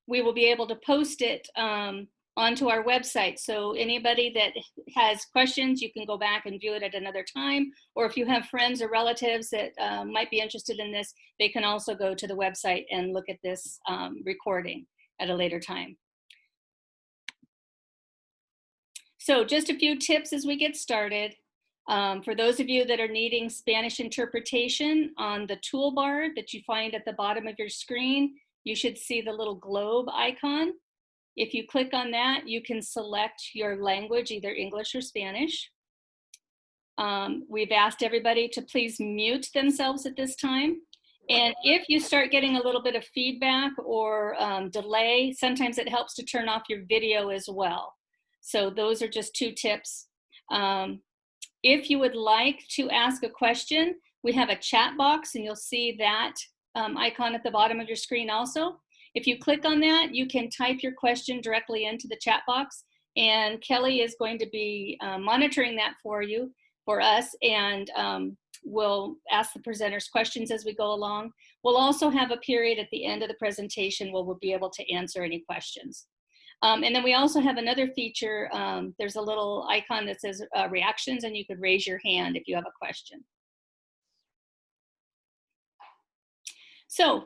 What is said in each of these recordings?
we will be able to post it onto our website. So anybody that has questions, you can go back and view it at another time. Or if you have friends or relatives that might be interested in this, they can also go to the website and look at this recording at a later time. So just a few tips as we get started. For those of you that are needing Spanish interpretation, on the toolbar that you find at the bottom of your screen, you should see the little globe icon. If you click on that, you can select your language, either English or Spanish. We've asked everybody to please mute themselves at this time. And if you start getting a little bit of feedback or delay, sometimes it helps to turn off your video as well. So those are just two tips. If you would like to ask a question, we have a chat box, and you'll see that icon at the bottom of your screen also. If you click on that, you can type your question directly into the chat box, and Kelly is going to be monitoring that for us, and we'll ask the presenters questions as we go along. We'll also have a period at the end of the presentation where we'll be able to answer any questions. And then we also have another feature. There's a little icon that says reactions, and you could raise your hand if you have a question. So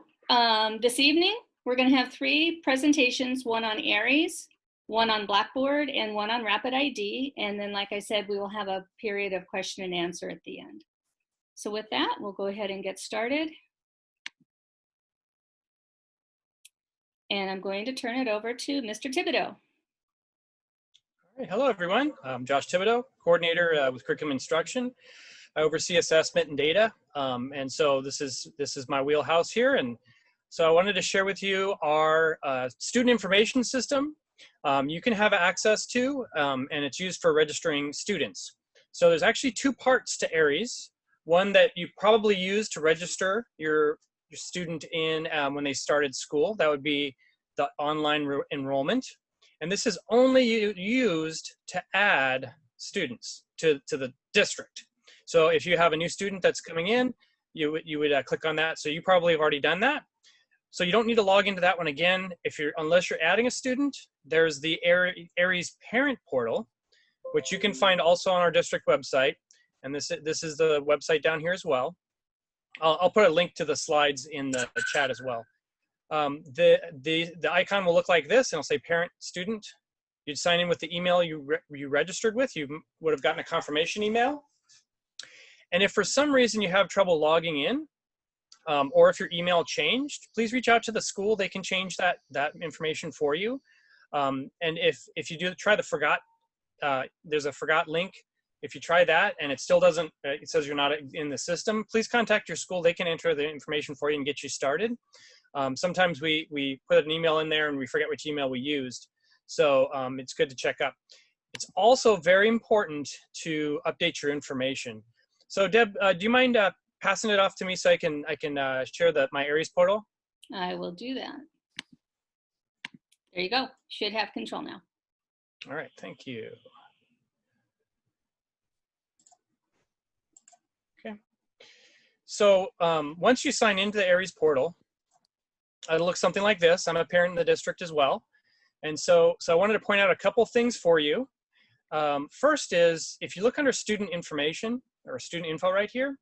this evening, we're going to have 3 presentations, one on Aeries, one on Blackboard, and one on RapidID. And then, like I said, we will have a period of question and answer at the end. So with that, we'll go ahead and get started. And I'm going to turn it over to Mr. Thibodeau. All right, hello everyone. I'm Josh Thibodeau, coordinator with curriculum instruction. I oversee assessment and data, and so this is my wheelhouse here. And so I wanted to share with you our student information system. You can have access to, and it's used for registering students. So there's actually 2 parts to Aeries. One that you probably use to register your student in when they started school. That would be the online enrollment. And this is only used to add students to the district. So if you have a new student that's coming in, you would click on that. So you probably have already done that. So you don't need to log into that one again unless you're adding a student. There's the Aeries Parent Portal, which you can find also on our district website. And this is the website down here as well. I'll put a link to the slides in the chat as well. The icon will look like this, and it'll say parent student. You'd sign in with the email you registered with. You would have gotten a confirmation email. And if for some reason you have trouble logging in, or if your email changed, please reach out to the school. They can change that information for you. And if you do try the forgot, there's a forgot link. If you try that and it still doesn't, it says you're not in the system, please contact your school. They can enter the information for you and get you started. Sometimes we put an email in there and we forget which email we used. So it's good to check up. It's also very important to update your information. So Deb, do you mind passing it off to me so I can share my Aeries portal? I will do that. There you go. Should have control now. All right, thank you. Okay. So once you sign into the Aeries portal, it'll look something like this. I'm a parent in the district as well. And so I wanted to point out a couple things for you. First is, if you look under student information or student info right here,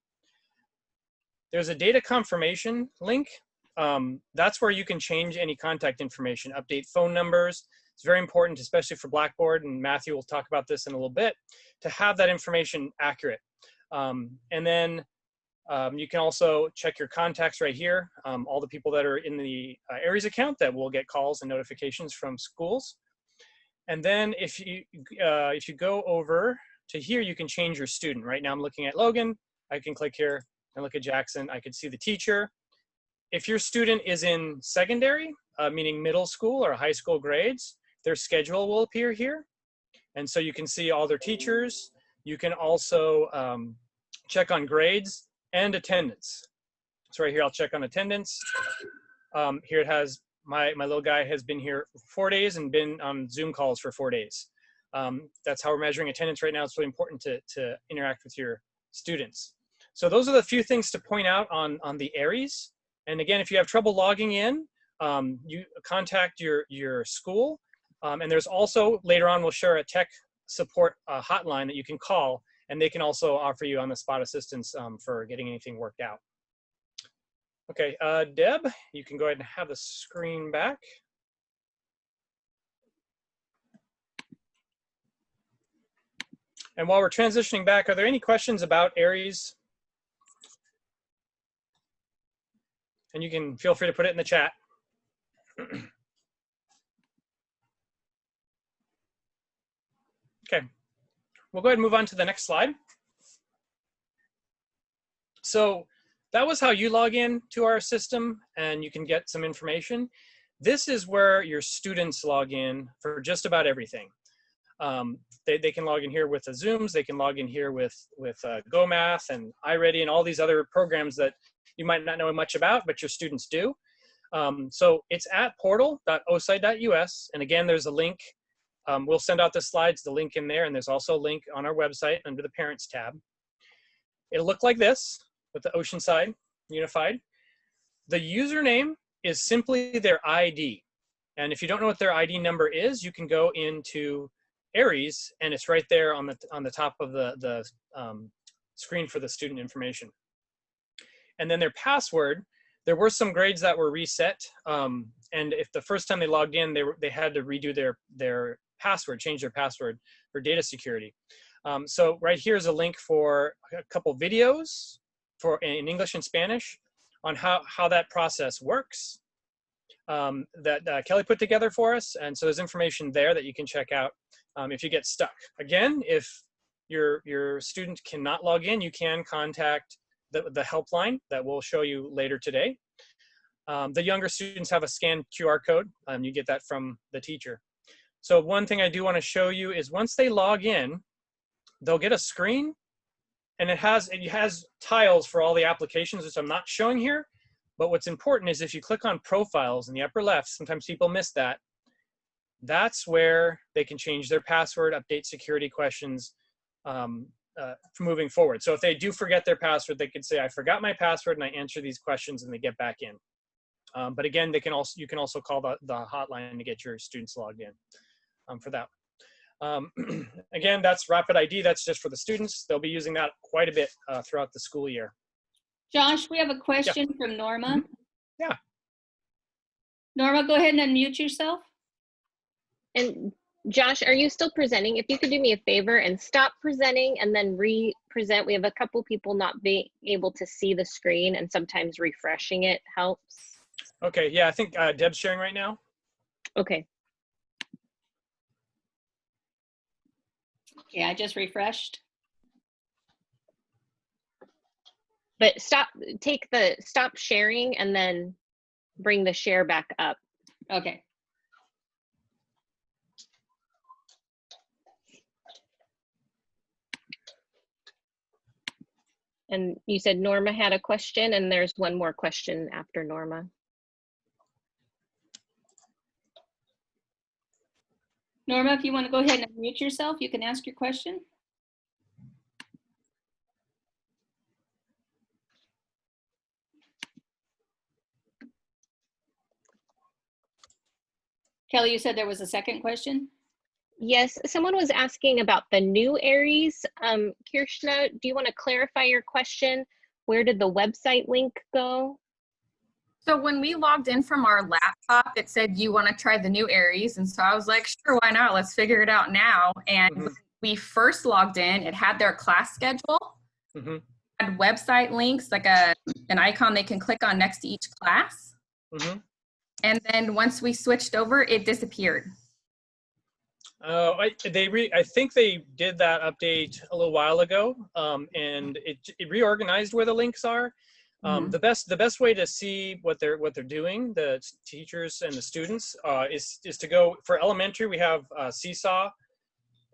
there's a data confirmation link. That's where you can change any contact information, update phone numbers. It's very important, especially for Blackboard, and Matthew will talk about this in a little bit, to have that information accurate. And then you can also check your contacts right here, all the people that are in the Aeries account that will get calls and notifications from schools. And then if you go over to here, you can change your student. Right now I'm looking at Logan. I can click here and look at Jackson. I could see the teacher. If your student is in secondary, meaning middle school or high school grades, their schedule will appear here. And so you can see all their teachers. You can also check on grades and attendance. So right here, I'll check on attendance. Here it has, my little guy has been here for 4 days and been on Zoom calls for 4 days. That's how we're measuring attendance right now. It's really important to interact with your students. So those are the few things to point out on the Aeries. And again, if you have trouble logging in, you contact your school. And there's also, later on, we'll share a tech support hotline that you can call, and they can also offer you on-the-spot assistance for getting anything worked out. Okay, Deb, you can go ahead and have the screen back. And while we're transitioning back, are there any questions about Aeries? And you can feel free to put it in the chat. Okay, we'll go ahead and move on to the next slide. So that was how you log in to our system and you can get some information. This is where your students log in for just about everything. They can log in here with the Zooms, they can log in here with GoMath and iReady and all these other programs that you might not know much about, but your students do. So it's at portal.oside.us, and again, there's a link. We'll send out the slides, the link in there, and there's also a link on our website under the Parents tab. It'll look like this with the Oceanside Unified. The username is simply their ID. And if you don't know what their ID number is, you can go into Aeries, and it's right there on the top of the screen for the student information. And then their password, there were some grades that were reset, and if the first time they logged in, they had to redo their password, change their password for data security. So right here is a link for a couple videos in English and Spanish on how that process works that Kelly put together for us. And so there's information there that you can check out if you get stuck. Again, if your student cannot log in, you can contact the helpline that we'll show you later today. The younger students have a scanned QR code. You get that from the teacher. So one thing I do want to show you is once they log in, they'll get a screen, and it has tiles for all the applications, which I'm not showing here. But what's important is if you click on profiles in the upper left, sometimes people miss that. That's where they can change their password, update security questions moving forward. So if they do forget their password, they can say, I forgot my password, and I answer these questions, and they get back in. But again, you can also call the hotline to get your students logged in for that. Again, that's RapidID. That's just for the students. They'll be using that quite a bit throughout the school year. Josh, we have a question from Norma. Yeah. Norma, go ahead and unmute yourself. And Josh, are you still presenting? If you could do me a favor and stop presenting and then re-present. We have a couple people not being able to see the screen, and sometimes refreshing it helps. Okay, yeah, I think Deb's sharing right now. Okay. Yeah, I just refreshed. But stop sharing and then bring the share back up. Okay. And you said Norma had a question, and there's one more question after Norma. Norma, if you want to go ahead and unmute yourself, you can ask your question. Kelly, you said there was a second question? Yes, someone was asking about the new Aeries. Kirshna, do you want to clarify your question? Where did the website link go? So when we logged in from our laptop, it said, you want to try the new Aeries? And so I was like, sure, why not? Let's figure it out now. And when we first logged in, it had their class schedule, had website links, like an icon they can click on next to each class. And then once we switched over, it disappeared. I think they did that update a little while ago, and it reorganized where the links are. The best way to see what they're doing, the teachers and the students, is to go for elementary. We have Seesaw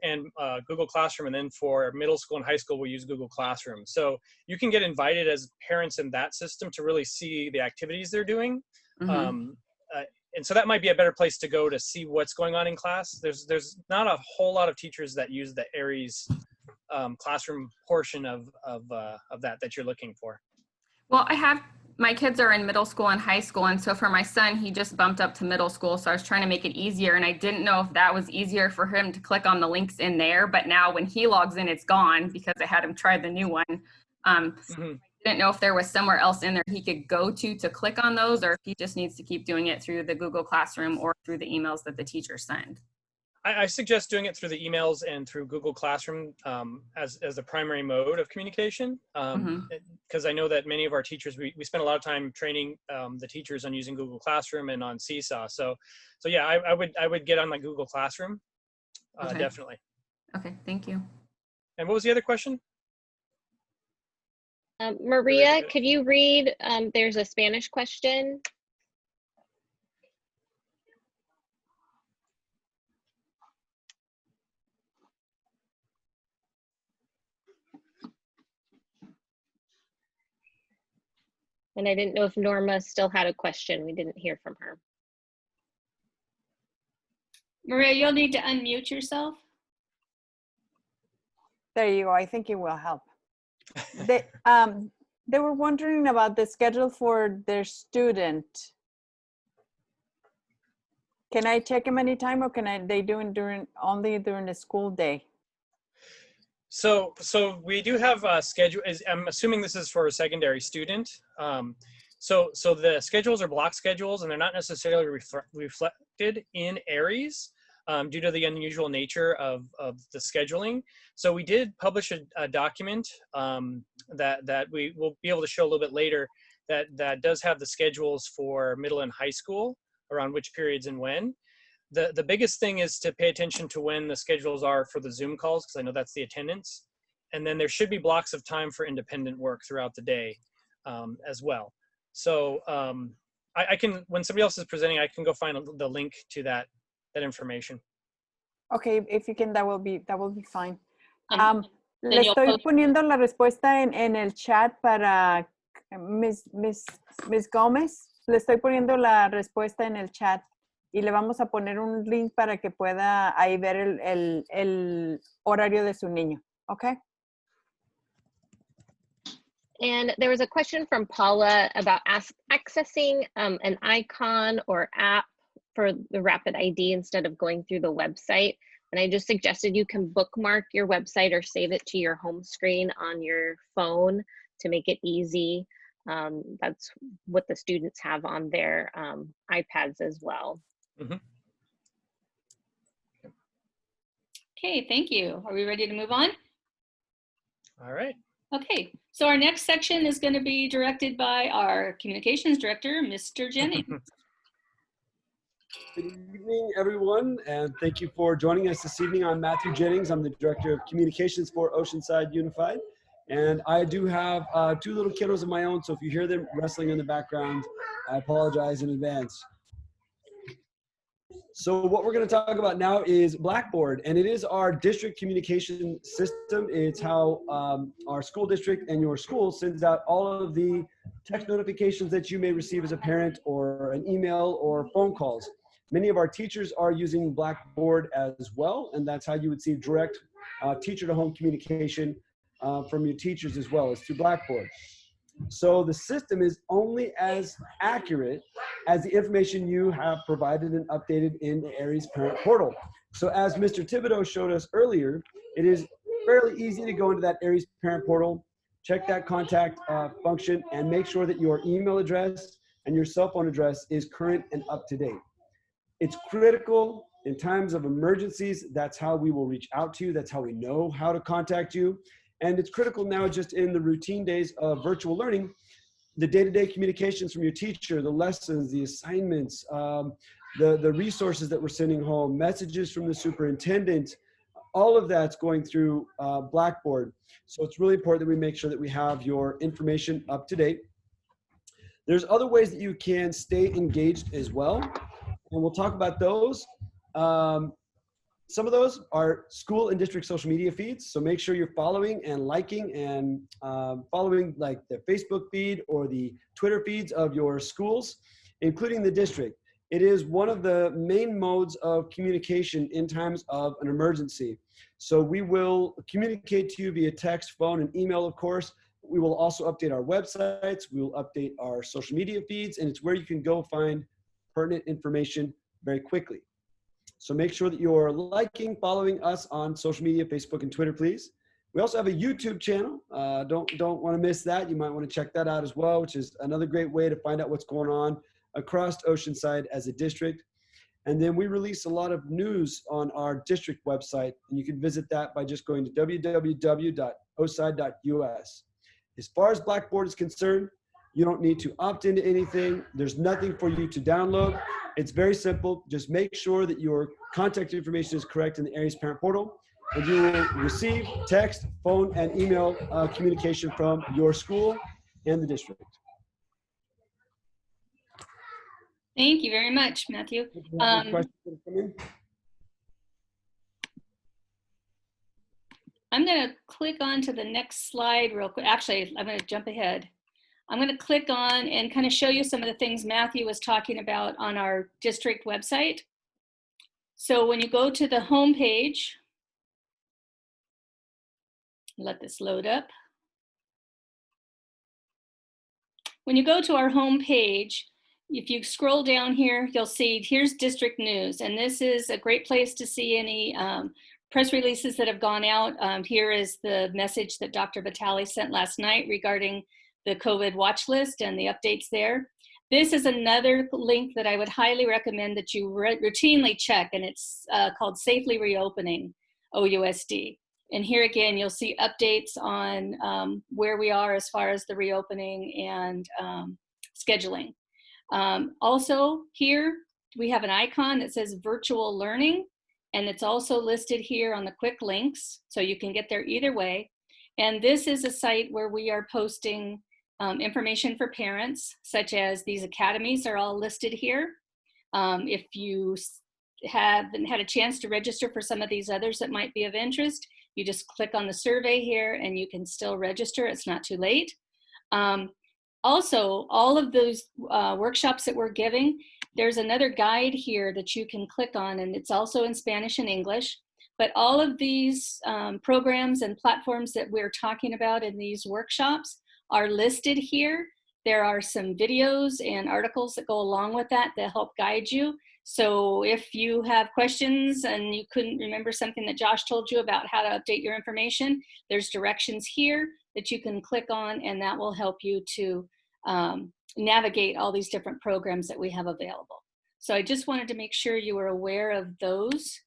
and Google Classroom, and then for middle school and high school, we use Google Classroom. So you can get invited as parents in that system to really see the activities they're doing. And so that might be a better place to go to see what's going on in class. There's not a whole lot of teachers that use the Aeries classroom portion of that you're looking for. Well, I have my kids are in middle school and high school. And so for my son, he just bumped up to middle school. So I was trying to make it easier. And I didn't know if that was easier for him to click on the links in there. But now when he logs in, it's gone because I had him try the new one. I didn't know if there was somewhere else in there he could go to click on those, or if he just needs to keep doing it through the Google Classroom or through the emails that the teachers send. I suggest doing it through the emails and through Google Classroom as the primary mode of communication. Because I know that many of our teachers, we spend a lot of time training the teachers on using Google Classroom and on Seesaw. So yeah, I would get on my Google Classroom, Okay. definitely. Okay, thank you. And what was the other question? Maria, could you read, there's a Spanish question. And I didn't know if Norma still had a question. We didn't hear from her. Maria, you'll need to unmute yourself. There you go. I think it will help. They were wondering about the schedule for their student. Can I check them anytime, or can they do it only during the school day? So we do have a schedule. I'm assuming this is for a secondary student. So the schedules are block schedules, and they're not necessarily reflected in Aeries due to the unusual nature of the scheduling. So we did publish a document that we will be able to show a little bit later that does have the schedules for middle and high school around which periods and when. The biggest thing is to pay attention to when the schedules are for the Zoom calls, because I know that's the attendance. And then there should be blocks of time for independent work throughout the day as well. So I can, when somebody else is presenting, I can go find the link to that information. Okay, if you can, that will be fine. Le you'll estoy post- poniendo la respuesta en el chat para Miss Gómez. Le estoy poniendo la respuesta en el chat. Y le vamos a poner un link para que pueda ahí ver el horario de su niño. Okay? And there was a question from Paula about accessing an icon or app for the Rapid ID instead of going through the website. And I just suggested you can bookmark your website or save it to your home screen on your phone to make it easy. That's what the students have on their iPads as well. Okay, thank you. Are we ready to move on? All right. Okay, so our next section is going to be directed by our communications director, Mr. Jennings. Good evening, everyone, and thank you for joining us this evening. I'm Matthew Jennings. I'm the Director of Communications for Oceanside Unified, and I do have two little kiddos of my own, so if you hear them wrestling in the background, I apologize in advance. So what we're going to talk about now is Blackboard, and it is our district communication system. It's how our school district and your school sends out all of the text notifications that you may receive as a parent, or an email, or phone calls. Many of our teachers are using Blackboard as well, and that's how you would see direct teacher-to-home communication from your teachers as well as through Blackboard. So the system is only as accurate as the information you have provided and updated in the Aeries Parent Portal. So as Mr. Thibodeau showed us earlier, it is fairly easy to go into that Aeries Parent Portal, check that contact function, and make sure that your email address and your cell phone address is current and up to date. It's critical in times of emergencies. That's how we will reach out to you. That's how we know how to contact you. And it's critical now just in the routine days of virtual learning, the day-to-day communications from your teacher, the lessons, the assignments, the resources that we're sending home, messages from the superintendent, all of that's going through Blackboard. So it's really important that we make sure that we have your information up to date. There's other ways that you can stay engaged as well, and we'll talk about those. Some of those are school and district social media feeds. So make sure you're following and liking and following like the Facebook feed or the Twitter feeds of your schools, including the district. It is one of the main modes of communication in times of an emergency. So we will communicate to you via text, phone, and email, of course, We will also update our websites. We will update our social media feeds, and it's where you can go find pertinent information very quickly. So make sure that you're liking, following us on social media, Facebook and Twitter, please. We also have a YouTube channel. Don't want to miss that. You might want to check that out as well, which is another great way to find out what's going on across Oceanside as a district. And then we release a lot of news on our district website, and you can visit that by just going to www.oside.us. As far as Blackboard is concerned, you don't need to opt into anything. There's nothing for you to download. It's very simple. Just make sure that your contact information is correct in the Aeries Parent Portal, and you will receive text, phone, and email communication from your school and the district. Thank you very much, Matthew. I'm going to click on to the next slide real quick. Actually, I'm going to jump ahead. I'm going to click on and kind of show you some of the things Matthew was talking about on our district website. So when you go to the home page, let this load up. When you go to our home page, if you scroll down here, you'll see here's district news, and this is a great place to see any press releases that have gone out. Here is the message that Dr. Vitale sent last night regarding the COVID watch list and the updates there. This is another link that I would highly recommend that you routinely check, and it's called Safely Reopening OUSD. And here again, you'll see updates on where we are as far as the reopening and scheduling. Also here, we have an icon that says virtual learning, and it's also listed here on the quick links, so you can get there either way. And this is a site where we are posting information for parents, such as these academies are all listed here. If you haven't had a chance to register for some of these others that might be of interest, you just click on the survey here and you can still register. It's not too late. Also, all of those workshops that we're giving, there's another guide here that you can click on, and it's also in Spanish and English. But all of these programs and platforms that we're talking about in these workshops are listed here. There are some videos and articles that go along with that help guide you. So if you have questions and you couldn't remember something that Josh told you about how to update your information, there's directions here that you can click on, and that will help you to navigate all these different programs that we have available. So I just wanted to make sure you were aware of those.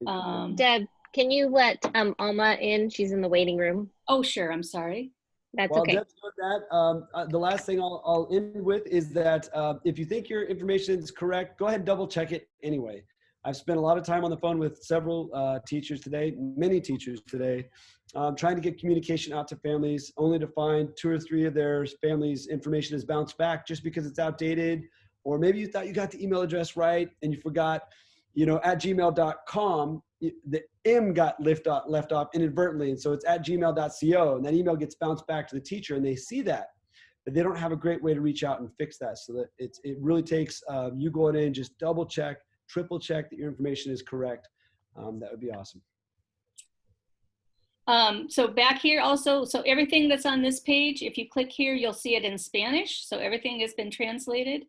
Deb, can you let Alma in? She's in the waiting room. Oh, sure. I'm sorry. That's While okay. Deb's doing that, the last thing I'll end with is that if you think your information is correct, go ahead and double check it anyway. I've spent a lot of time on the phone with several teachers today, many teachers today, trying to get communication out to families, only to find 2 or 3 of their families' information has bounced back just because it's outdated, or maybe you thought you got the email address right and you forgot, at gmail.com, the M got left off inadvertently, and so it's at gmail.co, and that email gets bounced back to the teacher, and they see that, but they don't have a great way to reach out and fix that. So that it really takes you going in, just double check, triple check that your information is correct. That would be awesome. So back here also, so everything that's on this page, if you click here, you'll see it in Spanish. So everything has been translated.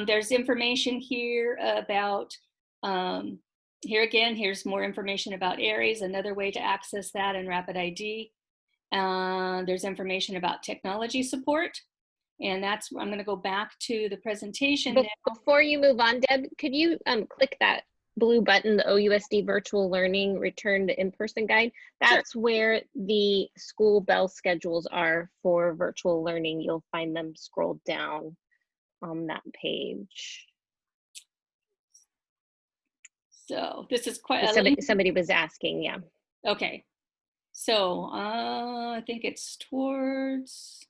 There's information here about, here again, here's more information about Aeries, another way to access that in RapidID. There's information about technology support. And that's, I'm going to go back to the presentation now. Before you move on, Deb, could you click that blue button, the OUSD Virtual Learning Return to In-Person Guide? That's sure. Where the school bell schedules are for virtual learning. You'll find them scrolled down on that page. So this is quite somebody was asking, yeah. Okay. So I think it's towards,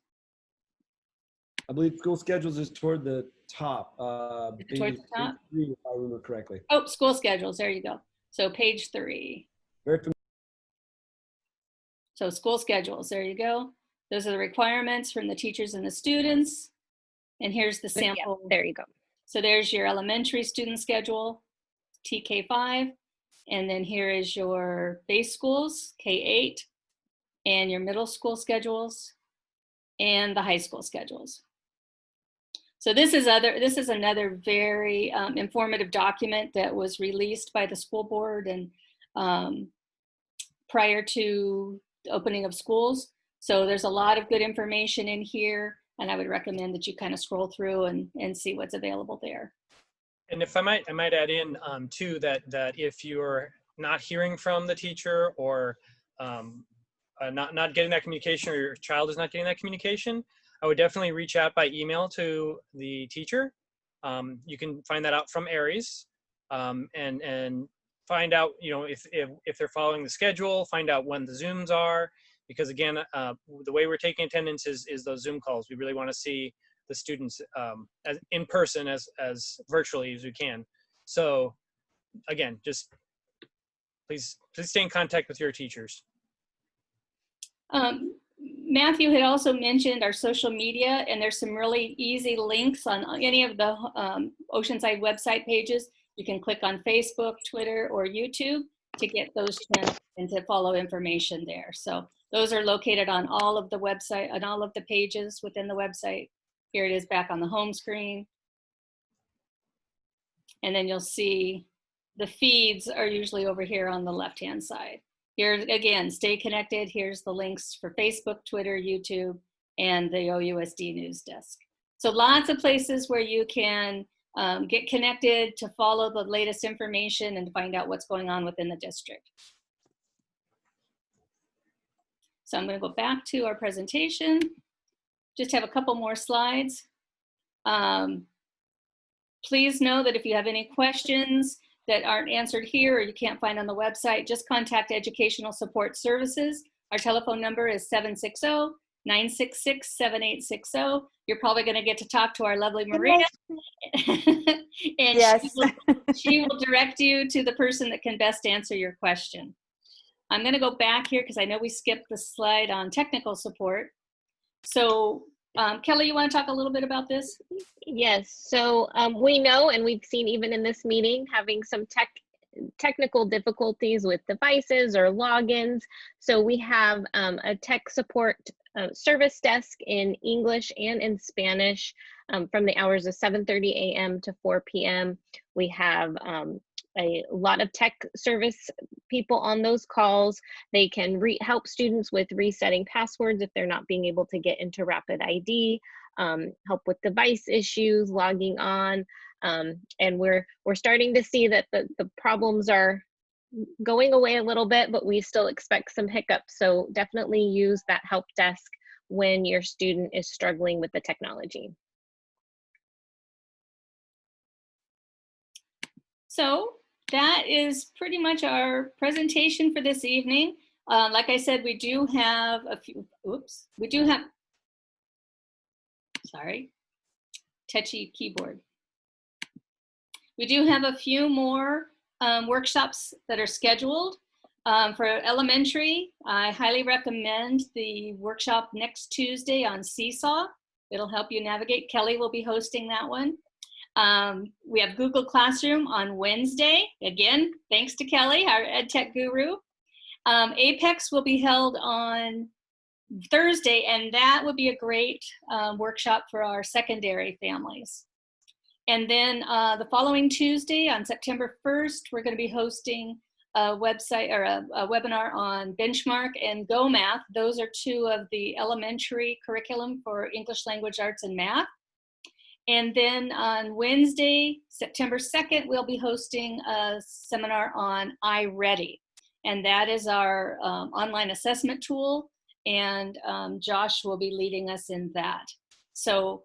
I believe school schedules is toward the top. Towards the top? Page 3, if I remember correctly. Oh, school schedules, there you go. So page 3. Very familiar. So school schedules, there you go. Those are the requirements from the teachers and the students. And here's the sample. Yeah, there you go. So there's your elementary student schedule, TK5. And then here is your base schools, K8, and your middle school schedules. and the high school schedules. So this is another very informative document that was released by the school board and prior to the opening of schools. So there's a lot of good information in here, and I would recommend that you kind of scroll through and see what's available there. And if I might add in too that if you're not hearing from the teacher or not getting that communication, or your child is not getting that communication, I would definitely reach out by email to the teacher. You can find that out from Aeries, and find out, you know, if they're following the schedule, find out when the Zooms are, because again, the way we're taking attendance is those Zoom calls. We really want to see the students as in person as virtually as we can. So again, just please stay in contact with your teachers. Matthew had also mentioned our social media, and there's some really easy links on any of the Oceanside website pages. You can click on Facebook, Twitter, or YouTube to get those channels and to follow information there. So those are located on all of the website, on all of the pages within the website. Here it is back on the home screen. And then you'll see the feeds are usually over here on the left-hand side. Here again, stay connected. Here's the links for Facebook, Twitter, YouTube, and the OUSD news desk. So lots of places where you can get connected to follow the latest information and find out what's going on within the district. So I'm going to go back to our presentation. Just have a couple more slides. Please know that if you have any questions that aren't answered here or you can't find on the website, just contact Educational Support Services. Our telephone number is 760-966-7860. You're probably going to get to talk to our lovely Maria. And Yes. she will direct you to the person that can best answer your question. I'm going to go back here because I know we skipped the slide on technical support. So Kelly, you want to talk a little bit about this? Yes, so we know, and we've seen even in this meeting, having some technical difficulties with devices or logins. So we have a tech support service desk in English and in Spanish from the hours of 7:30 a.m. to 4 p.m. We have a lot of tech service people on those calls. They can help students with resetting passwords if they're not being able to get into RapidID, help with device issues, logging on, and we're starting to see that the problems are going away a little bit, but we still expect some hiccups. So definitely use that help desk when your student is struggling with the technology. So that is pretty much our presentation for this evening. Like I said, we do have a few, sorry, touchy keyboard. We do have a few more workshops that are scheduled. For elementary, I highly recommend the workshop next Tuesday on Seesaw. It'll help you navigate. Kelly will be hosting that one. We have Google Classroom on Wednesday. Again, thanks to Kelly, our ed tech guru. Apex will be held on Thursday, and that would be a great workshop for our secondary families. And then the following Tuesday on September 1st, we're going to be hosting a website or a webinar on Benchmark and Go Math. Those are two of the elementary curriculum for English Language Arts and Math. And then on Wednesday, September 2nd, we'll be hosting a seminar on iReady. And that is our online assessment tool. And Josh will be leading us in that. So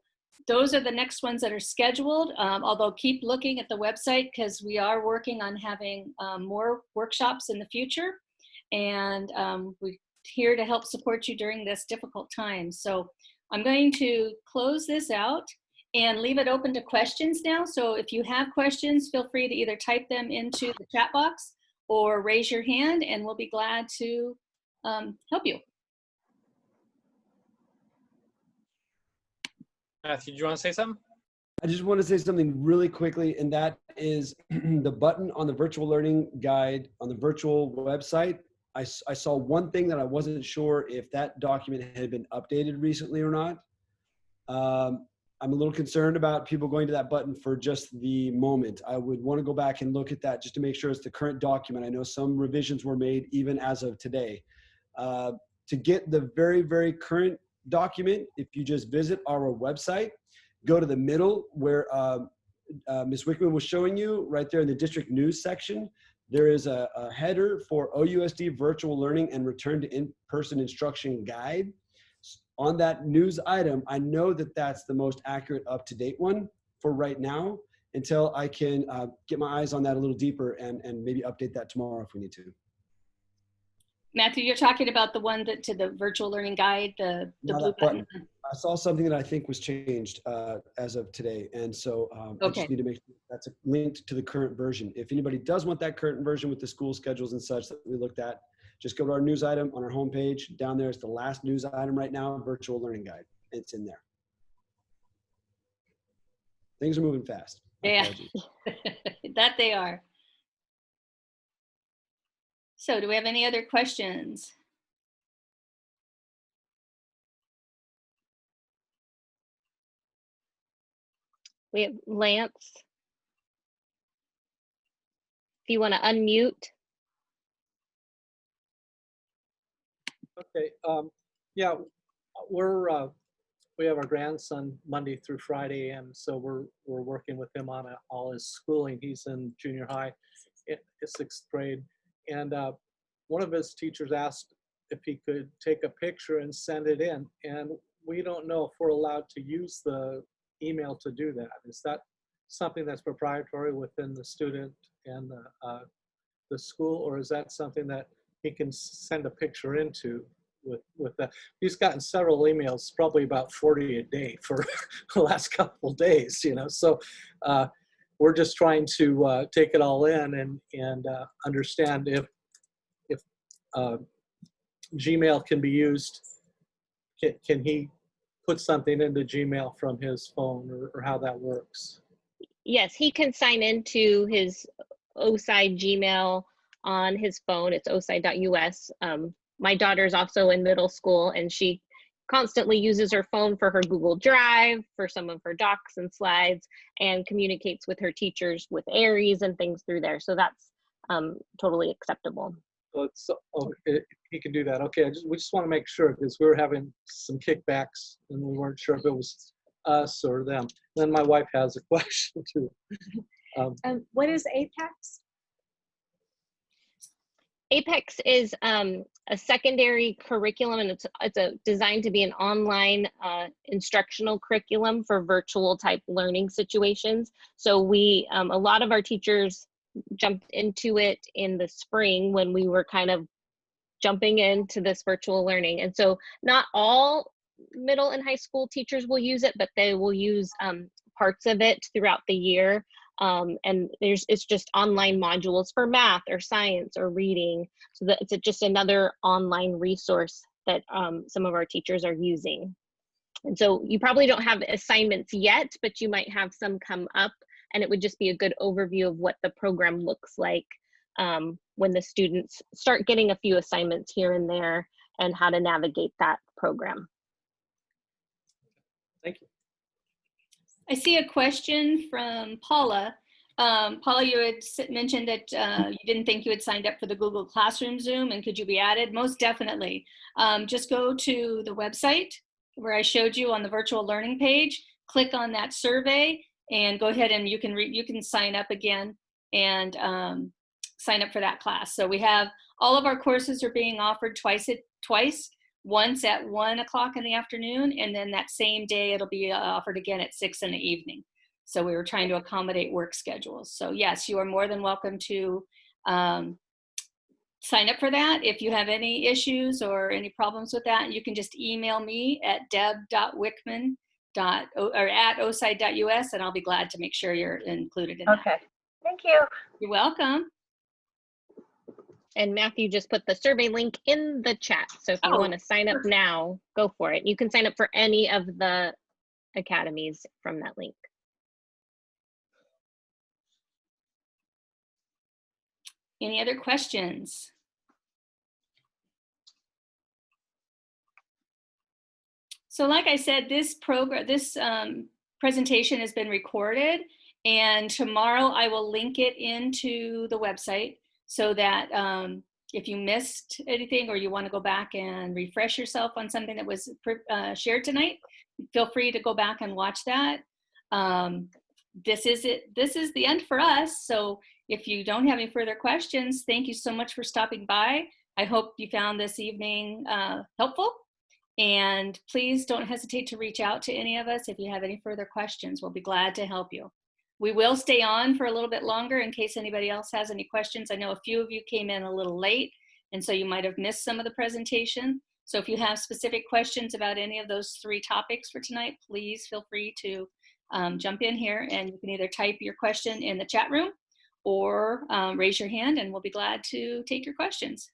those are the next ones that are scheduled, although keep looking at the website because we are working on having more workshops in the future. And we're here to help support you during this difficult time. So I'm going to close this out and leave it open to questions now. So if you have questions, feel free to either type them into the chat box or raise your hand, and we'll be glad to help you. Matthew, do you want to say something? I just want to say something really quickly, and that is the button on the virtual learning guide on the virtual website I saw one thing that I wasn't sure if that document had been updated recently or not. I'm a little concerned about people going to that button for just the moment. I would want to go back and look at that just to make sure it's the current document. I know some revisions were made even as of today. To get the very, very current document, if you just visit our website, go to the middle where Ms. Wickman was showing you, right there in the district news section. There is a header for OUSD virtual learning and return to in-person instruction guide. On that news item, I know that that's the most accurate, up-to-date one for right now, until I can get my eyes on that a little deeper and maybe update that tomorrow if we need to. Matthew, you're talking about the one that to the virtual learning guide, the blue button. I saw something that I think was changed as of today. And so I just need to make sure that's linked to the current version. If anybody does want that current version with the school schedules and such that we looked at, just go to our news item on our homepage. Down there is the last news item right now, virtual learning guide. It's in there. Things are moving fast. Yeah, that they are. So do we have any other questions? We have Lance. If you want to unmute. Okay. Yeah, we have our grandson Monday through Friday, and so we're working with him on all his schooling. He's in junior high, sixth grade, and one of his teachers asked if he could take a picture and send it in, and we don't know if we're allowed to use the email to do that. Is that something that's proprietary within the student and the school, or is that something that he can send a picture into with that? He's gotten several emails, probably about 40 a day for the last couple of days, you know. So we're just trying to take it all in and understand if Gmail can be used. Can he put something into Gmail from his phone, or how that works? Yes, he can sign into his OUSD Gmail on his phone. It's ouside.us. My daughter's also in middle school, and she constantly uses her phone for her Google Drive, for some of her docs and slides, and communicates with her teachers with Aeries and things through there. So that's totally acceptable. So he can do that. Okay, we just want to make sure, because we were having some kickbacks and we weren't sure if it was us or them. Then my wife has a question too. What is Apex? Apex is a secondary curriculum, and it's designed to be an online instructional curriculum for virtual type learning situations. So we, a lot of our teachers jumped into it in the spring when we were kind of jumping into this virtual learning. And so not all middle and high school teachers will use it, but they will use parts of it throughout the year. And it's just online modules for math or science or reading. So that it's just another online resource that some of our teachers are using. And so you probably don't have assignments yet, but you might have some come up, and it would just be a good overview of what the program looks like when the students start getting a few assignments here and there, and how to navigate that program. Thank you. I see a question from Paula. Paula, you had mentioned that you didn't think you had signed up for the Google Classroom Zoom, and could you be added? Most definitely. Just go to the website where I showed you on the virtual learning page, click on that survey, and go ahead and you can sign up again and sign up for that class. So we have all of our courses are being offered twice, once at 1 o'clock in the afternoon, and then that same day it'll be offered again at 6 in the evening. So we were trying to accommodate work schedules. So yes, you are more than welcome to sign up for that. If you have any issues or any problems with that, you can just email me at deb.wickman@ouside.us, and I'll be glad to make sure you're included in that. Okay, thank you. You're welcome. And Matthew just put the survey link in the chat. So if you want to sign up now, go for it. You can sign up for any of the academies from that link. Any other questions? So like I said, this presentation has been recorded, and tomorrow I will link it into the website so that if you missed anything or you want to go back and refresh yourself on something that was shared tonight, feel free to go back and watch that. This is it. This is the end for us. So if you don't have any further questions, thank you so much for stopping by. I hope you found this evening helpful. And please don't hesitate to reach out to any of us if you have any further questions. We'll be glad to help you. We will stay on for a little bit longer in case anybody else has any questions. I know a few of you came in a little late, and so you might have missed some of the presentation. So if you have specific questions about any of those 3 topics for tonight, please feel free to jump in here, and you can either type your question in the chat room or raise your hand, and we'll be glad to take your questions.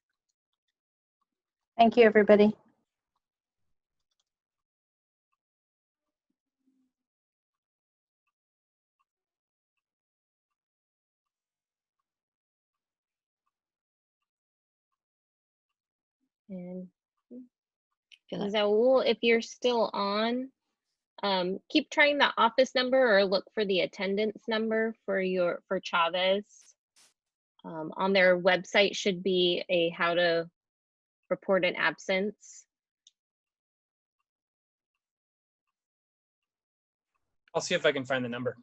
Thank you, everybody. And Like Zaul, if you're still on, keep trying the office number or look for the attendance number for Chavez. On their website should be a how to report an absence. I'll see if I can find the number.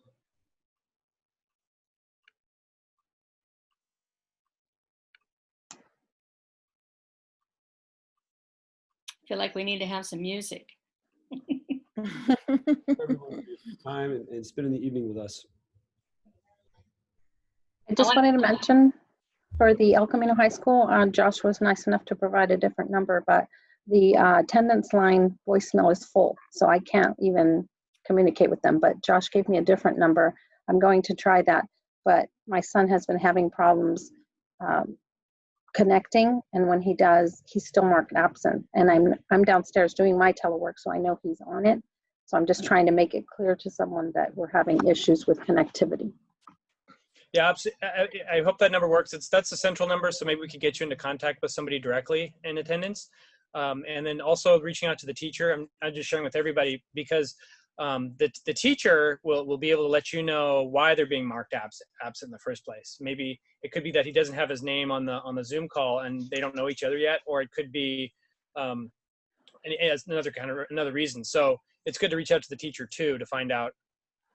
I feel like we need to have some music. Time and spending the evening with us. I just wanted to mention for the El Camino High School, Josh was nice enough to provide a different number, but the attendance line voicemail is full, so I can't even communicate with them. But Josh gave me a different number. I'm going to try that, but my son has been having problems connecting, and when he does, he's still marked absent. And I'm downstairs doing my telework, so I know he's on it. So I'm just trying to make it clear to someone that we're having issues with connectivity. Yeah, I hope that number works. That's the central number, so maybe we could get you into contact with somebody directly in attendance. And then also reaching out to the teacher. I'm just sharing with everybody because the teacher will be able to let you know why they're being marked absent in the first place. Maybe it could be that he doesn't have his name on the Zoom call and they don't know each other yet, or it could be another reason. So it's good to reach out to the teacher too to find out,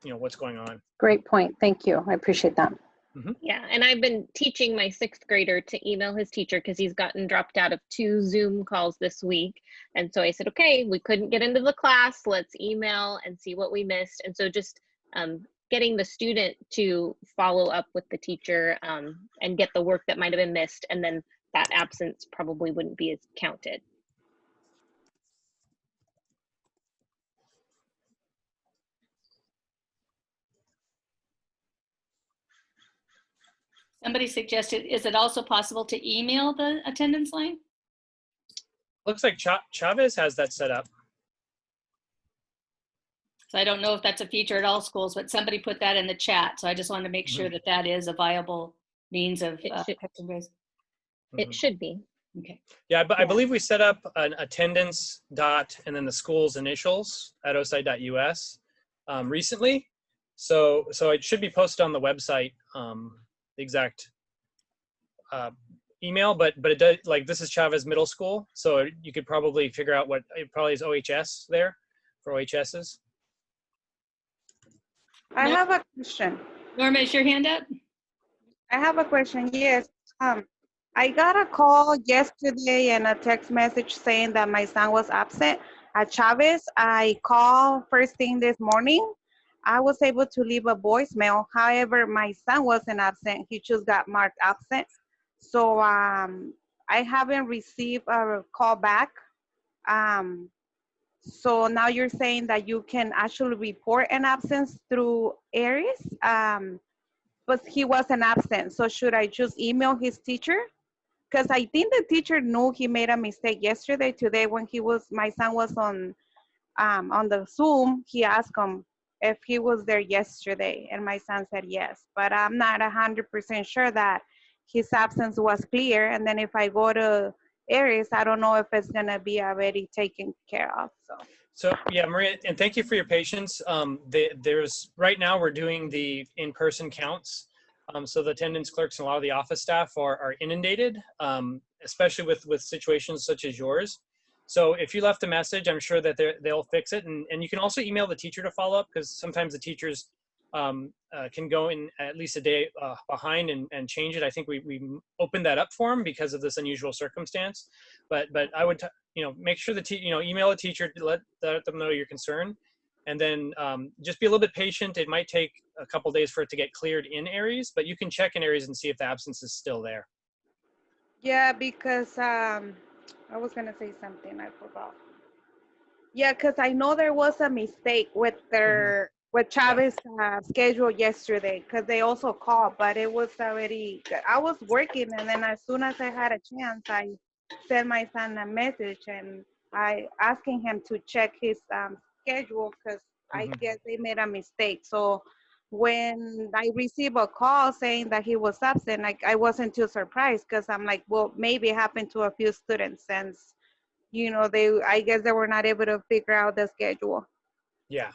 what's going on. Great point. Thank you. I appreciate that. Mm-hmm. Yeah, and I've been teaching my 6th grader to email his teacher because he's gotten dropped out of 2 Zoom calls this week. And so I said, okay, we couldn't get into the class. Let's email and see what we missed. And so just getting the student to follow up with the teacher and get the work that might have been missed. And then that absence probably wouldn't be as counted. Somebody suggested, is it also possible to email the attendance line? Looks like Chavez has that set up. So I don't know if that's a feature at all schools, but somebody put that in the chat. So I just wanted to make sure that that is a viable means of touching base. It should be. Okay. Yeah, but I believe we set up an attendance dot and then the school's initials at oside.us recently. So it should be posted on the website, the exact email, but it does, like, this is Chavez Middle School, so you could probably figure out what it probably is OHS there for OHSs. I have a question. Norma, is your hand up? I have a question. Yes. I got a call yesterday and a text message saying that my son was absent at Chavez. I called first thing this morning. I was able to leave a voicemail. However, my son wasn't absent. He just got marked absent. So I haven't received a call back. So now you're saying that you can actually report an absence through Aeries, but he wasn't absent. So should I just email his teacher? Because I think the teacher knew he made a mistake yesterday. Today, when my son was on the Zoom, he asked him if he was there yesterday, and my son said yes. But I'm not 100% sure that his absence was clear. And then if I go to Aeries, I don't know if it's gonna be already taken care of. So yeah, Maria, and thank you for your patience. There's right now we're doing the in-person counts. So the attendance clerks and a lot of the office staff are inundated, especially with situations such as yours. So if you left a message, I'm sure that they'll fix it. And you can also email the teacher to follow up, because sometimes the teachers can go in at least a day behind and change it. I think we opened that up for them because of this unusual circumstance. But I would make sure that email a teacher to let them know your concern, and then just be a little bit patient. It might take a couple days for it to get cleared in Aeries, but you can check in Aeries and see if the absence is still there. Yeah, because I was gonna say something, I forgot. Yeah, because I know there was a mistake with their with Chavez schedule yesterday, because they also called, but it was already, I was working, and then as soon as I had a chance, I sent my son a message, and I asking him to check his schedule, because I guess they made a mistake. So when I received a call saying that he was absent, I wasn't too surprised, because I'm like, well, maybe it happened to a few students since, I guess they were not able to figure out the schedule. Yeah.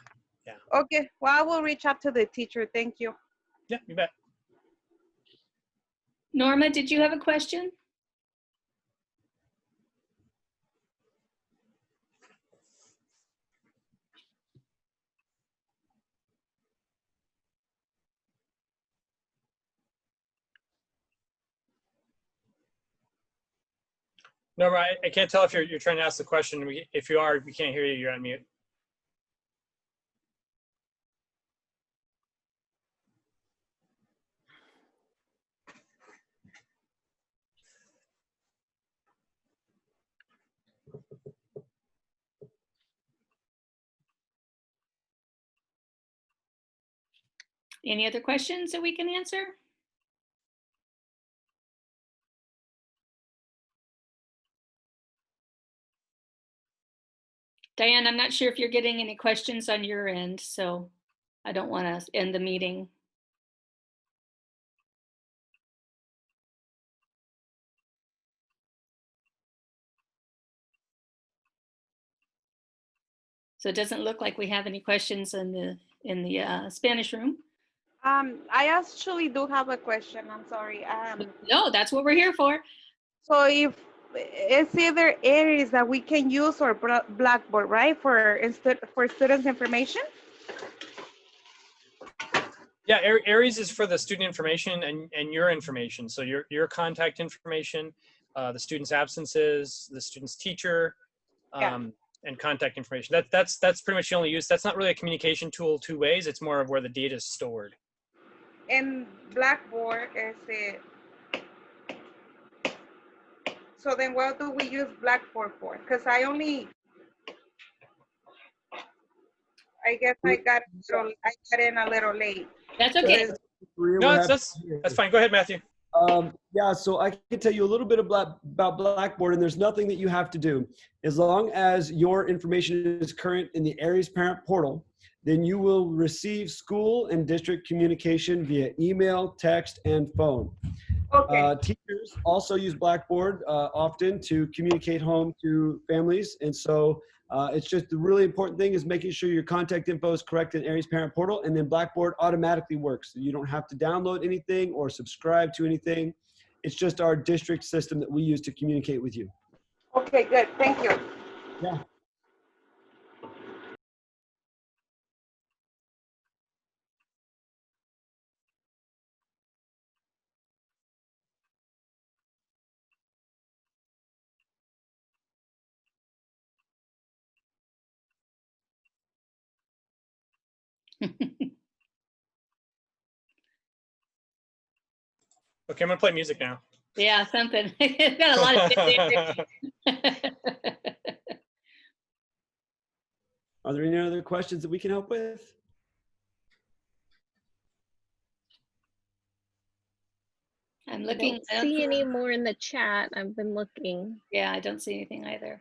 Okay, well, I will reach out to the teacher. Thank you. Yeah, you bet. Norma, did you have a question? No, I can't tell if you're trying to ask the question. If you are, we can't hear you. You're on mute. Any other questions that we can answer? Diane, I'm not sure if you're getting any questions on your end, so I don't want to end the meeting. So it doesn't look like we have any questions in the Spanish room. I actually do have a question. I'm sorry. No, that's what we're here for. So if it's either Aeries that we can use or Blackboard, right? For students' information? Yeah, Aeries is for the student information and your information. So your contact information, the student's absences, the student's teacher, and contact information. That's pretty much the only use. That's not really a communication tool two ways. It's more of where the data is stored. And Blackboard is it. So then what do we use Blackboard for? Because I guess I got in a little late. That's okay. No, that's fine. Go ahead, Matthew. Yeah, so I can tell you a little bit about Blackboard, and there's nothing that you have to do. As long as your information is current in the Aeries Parent Portal, then you will receive school and district communication via email, text, and phone. Okay. Teachers also use Blackboard often to communicate home to families, and so it's just the really important thing is making sure your contact info is correct in Aeries Parent Portal, and then Blackboard automatically works. So you don't have to download anything or subscribe to anything. It's just our district system that we use to communicate with you. Okay, good. Thank you. Yeah. Okay, I'm gonna play music now. Yeah, something. It's got a lot of Are there any other questions that we can help with? I'm looking. I don't see any more in the chat. I've been looking. Yeah, I don't see anything either.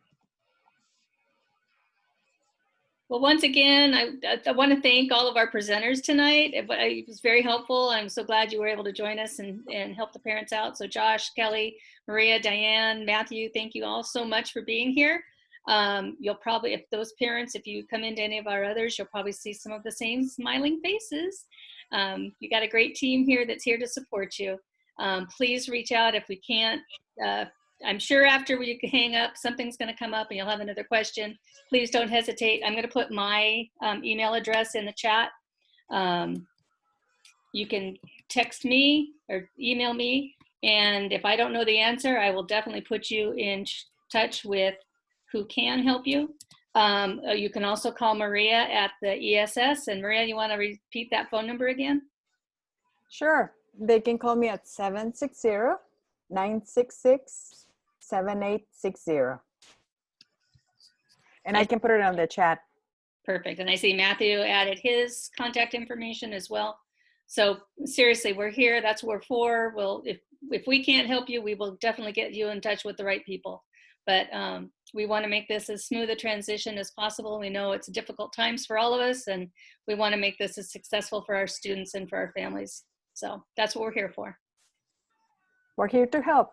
Well, once again, I want to thank all of our presenters tonight. It was very helpful. I'm so glad you were able to join us and help the parents out. So Josh, Kelly, Maria, Diane, Matthew, thank you all so much for being here. You'll probably, if those parents, if you come into any of our others, you'll probably see some of the same smiling faces. You got a great team here that's here to support you. Please reach out if we can't. I'm sure after we hang up, something's going to come up and you'll have another question. Please don't hesitate. I'm going to put my email address in the chat. You can text me or email me, and if I don't know the answer, I will definitely put you in touch with who can help you. You can also call Maria at the ESS. And Maria, you want to repeat that phone number again? Sure. They can call me at 760-966-7860. And I can put it on the chat. Perfect. And I see Matthew added his contact information as well. So seriously, we're here. That's what we're for. If we can't help you, we will definitely get you in touch with the right people. But we want to make this as smooth a transition as possible. We know it's difficult times for all of us, and we want to make this as successful for our students and for our families. So that's what we're here for. We're here to help.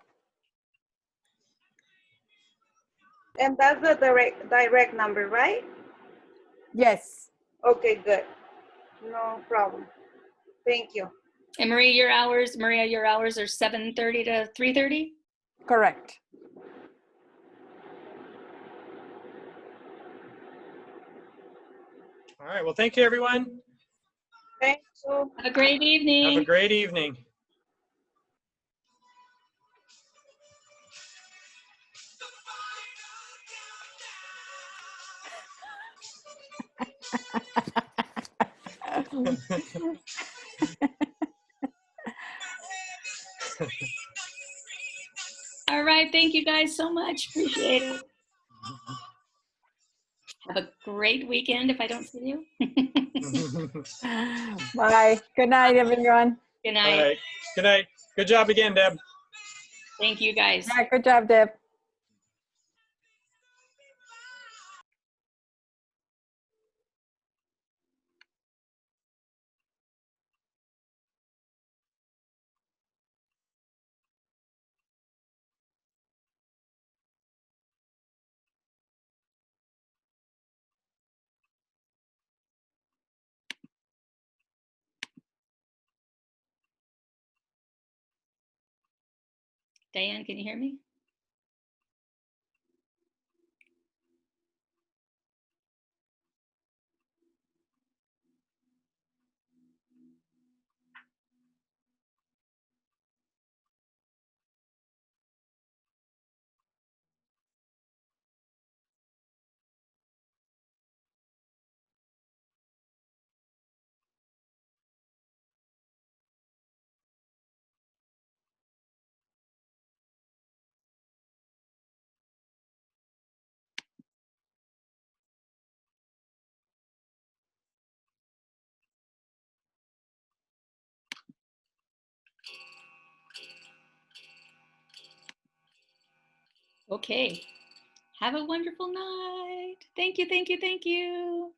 And that's the direct number, right? Yes. Okay, good. No problem. Thank you. And Maria, your hours are 7:30 to 3:30? Correct. All right. Well, thank you, everyone. Thank you. Have a great evening. Have a great evening. All right. Thank you guys so much. Appreciate it. Have a great weekend if I don't see you. Bye. Good night, everyone. Good All night. right. Good night. Good job again, Deb. Thank you guys. Yeah, good job, Deb. Diane, can you hear me? Okay. Have a wonderful night. Thank you, thank you, thank you.